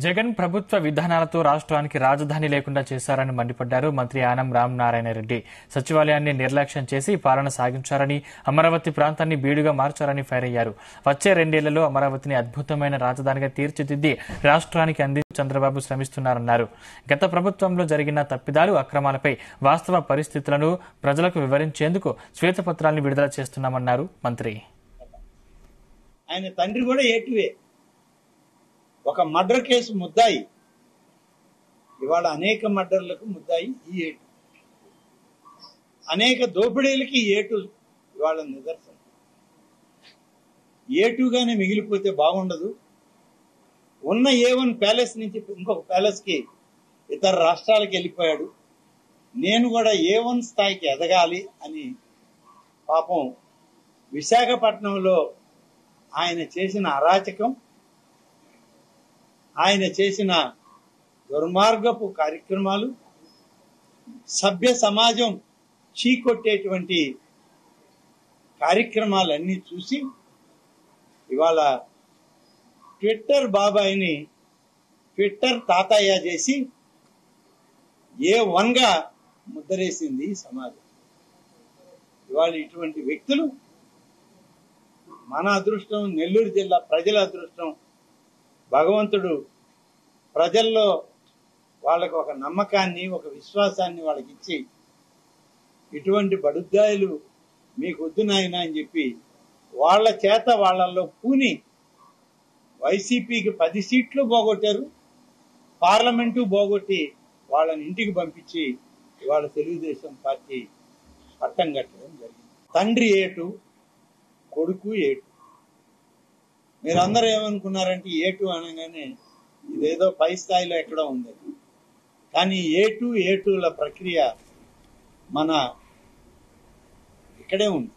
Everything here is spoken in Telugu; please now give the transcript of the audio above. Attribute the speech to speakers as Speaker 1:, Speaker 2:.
Speaker 1: జగన్ ప్రభుత్వ విధానాలతో రాష్ట్రానికి రాజధాని లేకుండా చేశారని మండిపడ్డారు మంత్రి ఆనం రామనారాయణ రెడ్డి. సచివాలయాన్ని నిర్లక్ష్యం చేసి పాలన సాగించారని, అమరావతి ప్రాంతాన్ని బీడుగా మార్చారని ఫైర్ అయ్యారు. వచ్చే 2 ఏళ్లలో అమరావతిని అద్భుతమైన రాజధానిగా తీర్చిదిద్ది రాష్ట్రానికి అందించి చంద్రబాబు శ్రమిస్తున్నారన్నారు. గత ప్రభుత్వంలో జరిగిన తప్పిదాలు, అక్రమాలపై వాస్తవ పరిస్థితులను ప్రజలకు వివరించేందుకు శ్వేతపత్రాలను విడుదల చేస్తున్నామన్నారు మంత్రి.
Speaker 2: ఆయన తండ్రి కూడా ఏటువే, ఒక మర్డర్ కేసు ముద్దాయి, ఇవాళ అనేక మర్డర్లకు ముద్దాయి ఈ ఏటు, అనేక దోపిడీలకి ఏటు ఇవాళ నిదర్శనం. ఏటుగానే మిగిలిపోతే బాగుండదు. ఉన్న A1 ప్యాలెస్ నుంచి ఇంకొక ప్యాలెస్ కి ఇతర రాష్ట్రాలకు వెళ్ళిపోయాడు. నేను కూడా A1 స్థాయికి ఎదగాలి అని పాపం విశాఖపట్నంలో ఆయన చేసిన అరాచకం, ఆయన చేసిన దుర్మార్గపు కార్యక్రమాలు, సభ్య సమాజం చీకొట్టేటువంటి కార్యక్రమాలన్నీ చూసి ఇవాళ ట్విట్టర్ బాబాయిని ట్విట్టర్ తాతయ్య చేసి A1 గా ముద్రేసింది ఈ సమాజం. ఇవాళ ఇటువంటి వ్యక్తులు మన అదృష్టం, నెల్లూరు జిల్లా ప్రజల అదృష్టం. భగవంతుడు ప్రజల్లో వాళ్ళకు ఒక నమ్మకాన్ని, ఒక విశ్వాసాన్ని వాళ్ళకి ఇచ్చి, ఇటువంటి బడుద్దాయిలు మీకు వద్దు నాయనా అని చెప్పి వాళ్ళ చేత వాళ్ళల్లో పూని వైసీపీకి 10 సీట్లు పోగొట్టారు, పార్లమెంటు పోగొట్టి వాళ్ళని ఇంటికి పంపించి ఇవాళ తెలుగుదేశం పార్టీ పట్టం కట్టడం జరిగింది. తండ్రి ఏటు, కొడుకు ఏటు. మీరందరూ ఏమనుకున్నారంటే ఏటు అనగానే ఇదేదో పై స్థాయిలో ఎక్కడో ఉంది, కానీ ఏటుల ప్రక్రియ మన ఇక్కడే ఉంది.